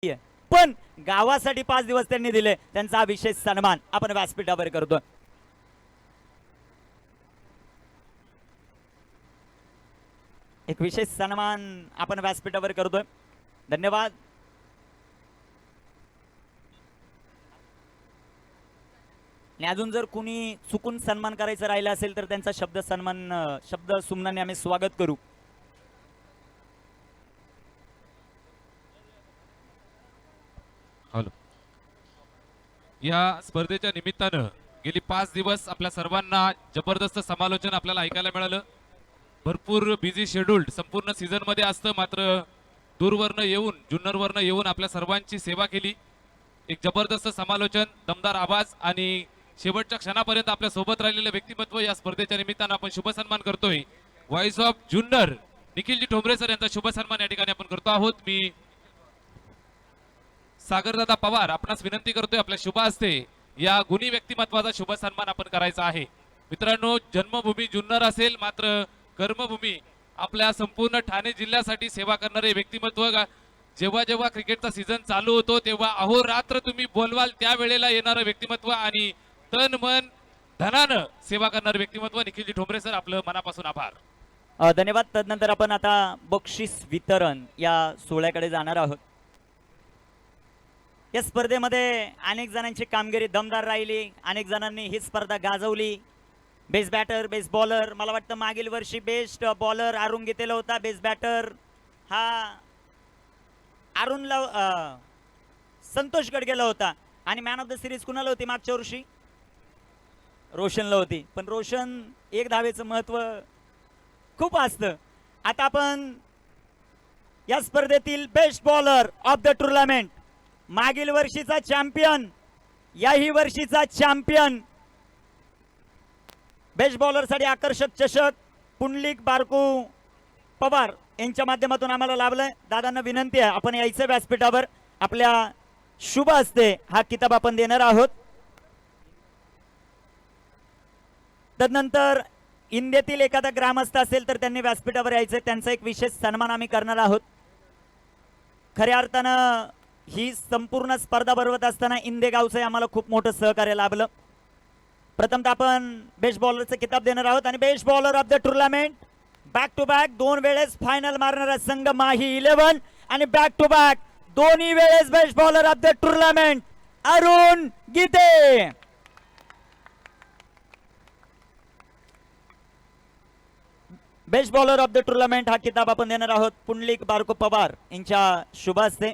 पण गावासाठी 5 दिवस त्यांनी दिले, त्यांचा हा विशेष सन्मान आपण व्यासपीठावर करतोय. एक विशेष सन्मान आपण व्यासपीठावर करतोय. धन्यवाद. आणि अजून जर कुणी चुकून सन्मान करायचं राहिलं असेल तर त्यांचा शब्द सुमनाने आम्ही स्वागत करू. हॅलो. या स्पर्धेच्या निमित्तानं गेली 5 दिवस आपल्या सर्वांना जबरदस्त समालोचन आपल्याला ऐकायला मिळालं. भरपूर बिझी शेड्यूल्ड संपूर्ण सीझन मध्ये असतं, मात्र दूरवरनं येऊन जुन्नरवरनं येऊन आपल्या सर्वांची सेवा केली. एक जबरदस्त समालोचन, दमदार आवाज आणि शेवटच्या क्षणापर्यंत आपल्या सोबत राहिलेले व्यक्तिमत्व या स्पर्धेच्या निमित्तानं आपण शुभ सन्मान करतोय. Voice of Junnar Nikhilji Thombare sir यांचा शुभ सन्मान या ठिकाणी आपण करतो आहोत. मी सागरदादा पवार आपणास विनंती करतोय आपल्या शुभ हस्ते या गुणी व्यक्तिमत्वाचा शुभ सन्मान आपण करायचा आहे. मित्रांनो, जन्मभूमी जुन्नर असेल, मात्र कर्मभूमी आपल्या संपूर्ण ठाणे जिल्ह्यासाठी सेवा करणारे व्यक्तिमत्व. जेव्हा जेव्हा क्रिकेटचा सीझन चालू होतो तेव्हा अहोरात्र तुम्ही बोलवाल त्या वेळेला येणारं व्यक्तिमत्व आणि तन मन धनानं सेवा करणारे व्यक्तिमत्व निखिलजी ठोंबरे सर, आपलं मनापासून आभार. धन्यवाद. तदनंतर आपण आता बक्षीस वितरण या सोहळ्याकडे जाणार आहोत. या स्पर्धेमध्ये अनेक जणांची कामगिरी दमदार राहिली, अनेक जणांनी ही स्पर्धा गाजवली. बेस्ट बॅटर, बेस्ट बॉलर, मला वाटतं मागील वर्षी बेस्ट बॉलर अरुण घेतलेला होता. बेस्ट बॅटर हा अरुणला संतोष गडगेला होता. आणि मॅन ऑफ द सिरीज कुणाला होती मागच्या वर्षी? रोशनला होती. पण रोशन एक धावेचं महत्व खूप असतं. आता आपण या स्पर्धेतील best bowler of the tournament, मागील वर्षीचा चॅम्पियन, याही वर्षीचा चॅम्पियन, बेस्ट बॉलर साठी आकर्षक चषक पुंडलिक बारकू पवार यांच्या माध्यमातून आम्हाला लाभलाय. दादांना विनंती आहे आपण यायचं व्यासपीठावर, आपल्या शुभ हस्ते हा किताब आपण देणार आहोत. तदनंतर इंडियातील एखादा ग्रामस्थ असेल तर त्यांनी व्यासपीठावर यायचं, त्यांचा एक विशेष सन्मान आम्ही करणार आहोत. खऱ्या अर्थानं ही संपूर्ण स्पर्धा भरवत असताना इंदे गावचं आम्हाला खूप मोठं सहकार्य लाभलं. प्रथमतः आपण बेस्ट बॉलरचं किताब देणार आहोत. आणि best bowler of the tournament, back to back 2 वेळेस फायनल मारणारा संघ माही 11 आणि बॅक टू बॅक दोन्ही वेळेस best bowler of the tournament Arun Gite. Best bowler of the tournament हा किताब आपण देणार आहोत पुंडलिक बारको पवार यांच्या शुभ हस्ते.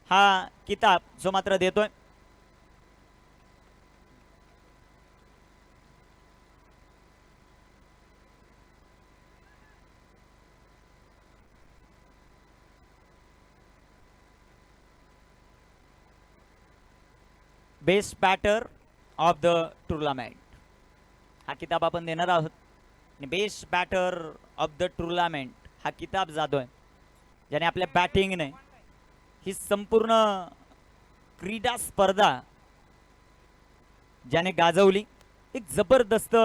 हा किताब जो मात्र देतोय best batter of the tournament हा किताब आपण देणार आहोत. आणि best batter of the tournament हा किताब जातोय ज्याने आपल्या बॅटिंगने ही संपूर्ण क्रीडा स्पर्धा ज्याने गाजवली, एक जबरदस्त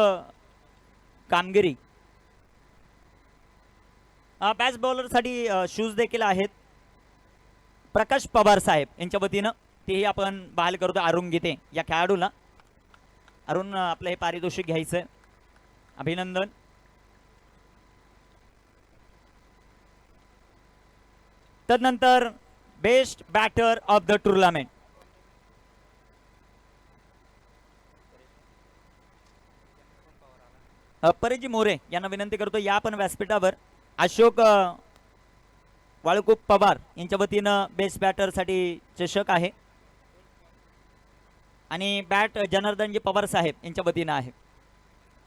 कामगिरी. बेस्ट बॉलर साठी शूज देखील आहेत प्रकाश पवार साहेब यांच्या वतीनं, तेही आपण बहाल करतो अरुण गीते या खेळाडूला. अरुण आपलं हे पारितोषिक घ्यायचंय, अभिनंदन. तदनंतर best batter of the tournament, परेजी मोरे यांना विनंती करतो या आपण व्यासपीठावर. अशोक वाळकूप पवार यांच्या वतीनं बेस्ट बॅटर साठी चषक आहे आणि बॅट जनार्दनजी पवार साहेब यांच्या वतीनं आहे.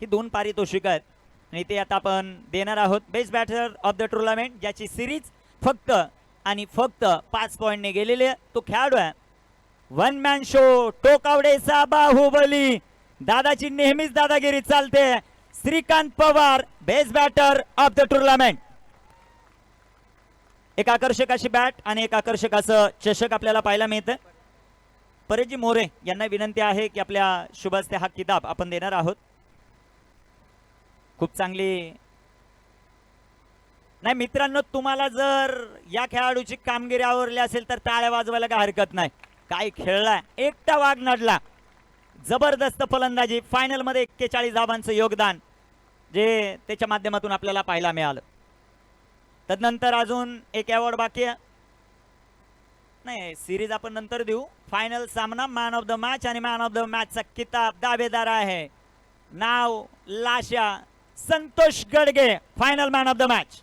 ही 2 पारितोषिक आहेत आणि ते आता आपण देणार आहोत. Best batter of the tournament ज्याची सिरीज फक्त आणि फक्त 5 पॉईंटने गेलेले तो खेळाडू आहे वन मॅन शो टोकावडेचा बाहुबली, दादाची नेहमीच दादागिरी चालते, Shrikant Pawar best batter of the tournament. एक आकर्षक अशी बॅट आणि एक आकर्षक असं चषक आपल्याला पाहायला मिळतं. परेजी मोरे यांना विनंती आहे की आपल्या शुभ हस्ते हा किताब आपण देणार आहोत. खूप चांगली नाही मित्रांनो, तुम्हाला जर या खेळाडूची कामगिरी आवडली असेल तर टाळ्या वाजवायला काय हरकत नाही. काय खेळलाय, एकटा वाघ नडला, जबरदस्त फलंदाजी, फायनल मध्ये 41 धावांचं योगदान जे त्याच्या माध्यमातून आपल्याला पाहायला मिळालं. तदनंतर अजून एक अवॉर्ड बाकी आहे. नाही, सिरीज आपण नंतर देऊ. फायनल सामना, मॅन ऑफ द मॅच आणि मॅन ऑफ द मॅचचा किताब दावेदार आहे नाव लाशा Santosh Gadge, final man of the match.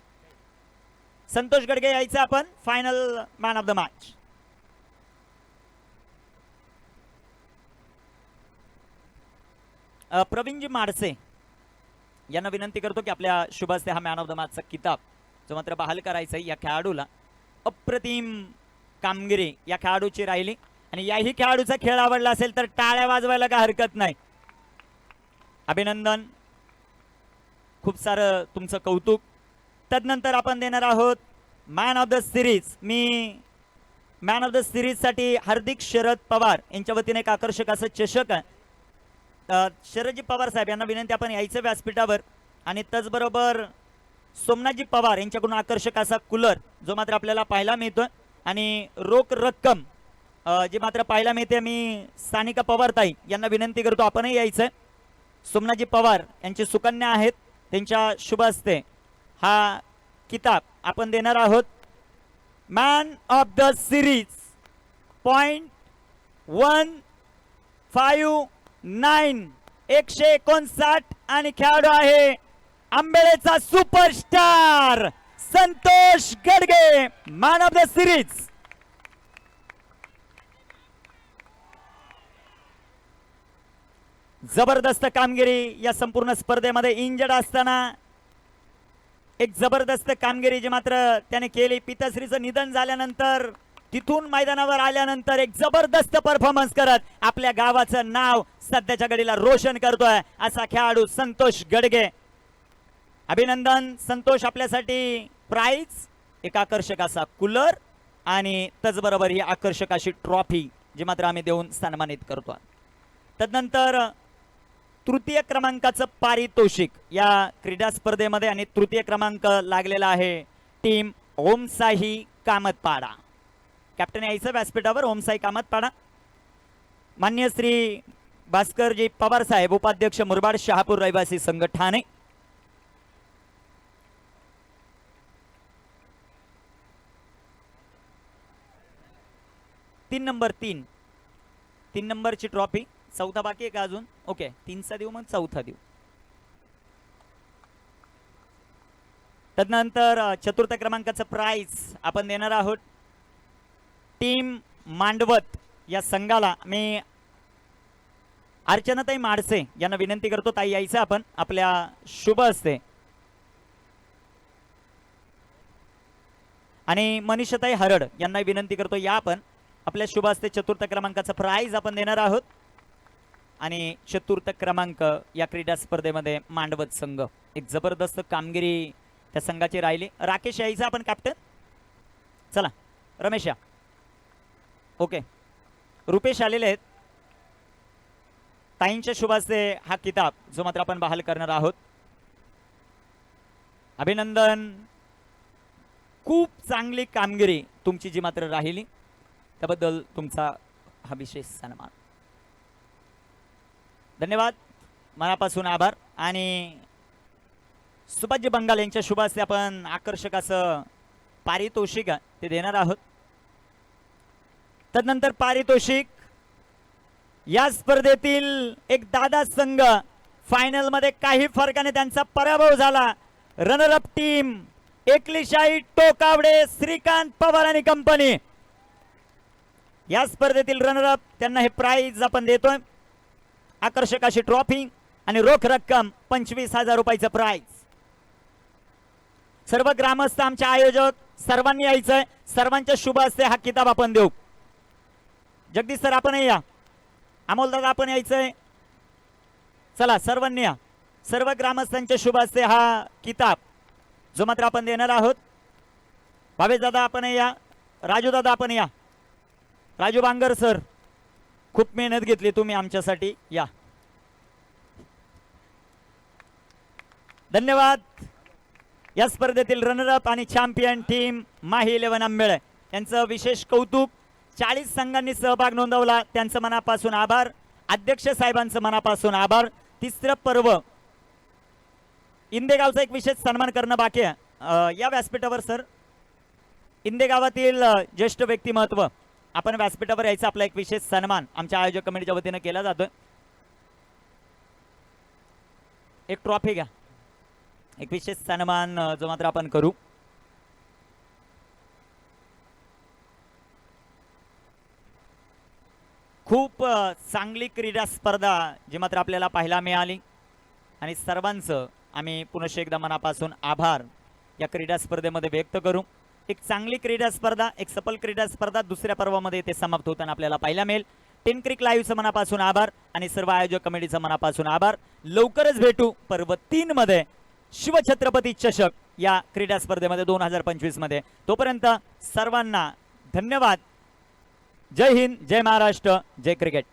Santosh Gadge यायचं आपण final man of the match. Praveenji Madse यांना विनंती करतो की आपल्या शुभ हस्ते हा मॅन ऑफ द मॅचचा किताब जो मात्र बहाल करायचा आहे. या खेळाडूला अप्रतिम कामगिरी या खेळाडूची राहिली आणि याही खेळाडूचा खेळ आवडला असेल तर टाळ्या वाजवायला काय हरकत नाही. अभिनंदन, खूप सारं तुमचं कौतुक. तदनंतर आपण देणार आहोत man of the series. Me man of the series साठी हार्दिक शरद पवार यांच्या वतीने एक आकर्षक असं चषक आहे. शरदजी पवार साहेब यांना विनंती आपण यायचं व्यासपीठावर आणि त्याचबरोबर सोमनाथजी पवार यांच्याकडून आकर्षक असा कूलर जो मात्र आपल्याला पाहायला मिळतोय आणि रोख रक्कम जी मात्र पाहायला मिळते. मी सानिका पवारताई यांना विनंती करतो आपणही यायचं. सोमनाथजी पवार यांची सुकन्या आहेत, त्यांच्या शुभ हस्ते हा किताब आपण देणार आहोत. मॅन ऑफ द सिरीज .159 159 आणि खेळाडू आहे आंबेळेचा superstar Santosh Gadge, man of the series. जबरदस्त कामगिरी या संपूर्ण स्पर्धेमध्ये, इंजर्ड असताना एक जबरदस्त कामगिरी जी मात्र त्याने केली. पिताश्रीचं निधन झाल्यानंतर तिथून मैदानावर आल्यानंतर एक जबरदस्त परफॉर्मन्स करत आपल्या गावाचं नाव सध्याच्या घडीला रोशन करतोय असा खेळाडू संतोष गडगे. अभिनंदन संतोष, आपल्यासाठी प्राइज एक आकर्षक असा कूलर आणि त्याचबरोबर ही आकर्षक अशी ट्रॉफी जी मात्र आम्ही देऊन सन्मानित करतो. तदनंतर तृतीय क्रमांकाचं पारितोषिक या क्रीडा स्पर्धेमध्ये आणि तृतीय क्रमांक लागलेला आहे टीम ओमसाई कामतपाडा. कॅप्टन यायचं व्यासपीठावर, ओमसाई कामतपाडा. मान्य श्री भास्करजी पवार साहेब, उपाध्यक्ष मुरबाड शहापूर रहिवासी संघ ठाणे. तीन नंबरची ट्रॉफी. चौथा बाकी आहे का अजून? ओके, 3चा देऊ, मग चौथा देऊ. तदनंतर चतुर्थ क्रमांकाचं प्राइज आपण देणार आहोत टीम मांडवत या संघाला. मी अर्चनाताई माडसे यांना विनंती करतो, ताई यायचं आपण आपल्या शुभ हस्ते. आणि मनीषाताई हरड यांना विनंती करतो, या आपण आपल्या शुभ हस्ते चतुर्थ क्रमांकाचं प्राइज आपण देणार आहोत. आणि चतुर्थ क्रमांक या क्रीडा स्पर्धेमध्ये मांडवत संघ, एक जबरदस्त कामगिरी त्या संघाची राहिली. राकेश यायचं आपण कॅप्टन. चला रमेश या. ओके, रुपेश आलेले आहेत. ताईंच्या शुभ हस्ते हा किताब जो मात्र आपण बहाल करणार आहोत. अभिनंदन, खूप चांगली कामगिरी तुमची जी मात्र राहिली त्याबद्दल तुमचा हा विशेष सन्मान. धन्यवाद, मनापासून आभार. आणि सुभाषजी बंगाल यांच्या शुभ हस्ते आपण आकर्षक असं पारितोषिक ते देणार आहोत. तदनंतर पारितोषिक या स्पर्धेतील एक दादा संघ फायनल मध्ये काही फरकाने त्यांचा पराभव झाला. रनरअप टीम एकलीशाही टोकावडे श्रीकांत पवार आणि कंपनी. या स्पर्धेतील रनरअप त्यांना हे प्राइज आपण देतोय, आकर्षक अशी ट्रॉफी आणि रोख रक्कम 25,000 रुपयाचं प्राइज. सर्व ग्रामस्थ, आमचे आयोजक सर्वांनी यायचंय. सर्वांच्या शुभ हस्ते हा किताब आपण देऊ. जगदीश सर आपणही या. अमोल दादा आपण यायचंय. चला सर्वांनी या. सर्व ग्रामस्थांच्या शुभ हस्ते हा किताब जो मात्र आपण देणार आहोत. भावेश दादा आपण या. राजू दादा आपण या. राजू बांगर सर, खूप मेहनत घेतली तुम्ही आमच्यासाठी, या. धन्यवाद. या स्पर्धेतील रनरअप आणि चॅम्पियन टीम माही 11 आंबेळे यांचं विशेष कौतुक. 40 संघांनी सहभाग नोंदवला, त्यांचं मनापासून आभार. अध्यक्ष साहेबांचं मनापासून आभार. तिसरं पर्व इंदेगावचा एक विशेष सन्मान करणं बाकी आहे. या व्यासपीठावर सर इंदेगावातील ज्येष्ठ व्यक्तिमत्व आपण व्यासपीठावर यायचा आपला एक विशेष सन्मान आमच्या आयोजक कमिटीच्या वतीनं केला जातोय. एक ट्रॉफी घ्या, एक विशेष सन्मान जो मात्र आपण करू. खूप चांगली क्रीडा स्पर्धा जी मात्र आपल्याला पाहायला मिळाली आणि सर्वांचं आम्ही पुनश्च एकदा मनापासून आभार या क्रीडा स्पर्धेमध्ये व्यक्त करू. एक चांगली क्रीडा स्पर्धा, एक सफल क्रीडा स्पर्धा दुसऱ्या पर्वामध्ये ते समाप्त होताना आपल्याला पाहायला मिळेल. 10 क्रिक लाईव्हचं मनापासून आभार आणि सर्व आयोजक कमिटीचं मनापासून आभार. लवकरच भेटू पर्व 3 मध्ये शिवछत्रपती चषक या क्रीडा स्पर्धेमध्ये 2025 मध्ये. तोपर्यंत सर्वांना धन्यवाद. जय हिंद, जय महाराष्ट्र, जय क्रिकेट.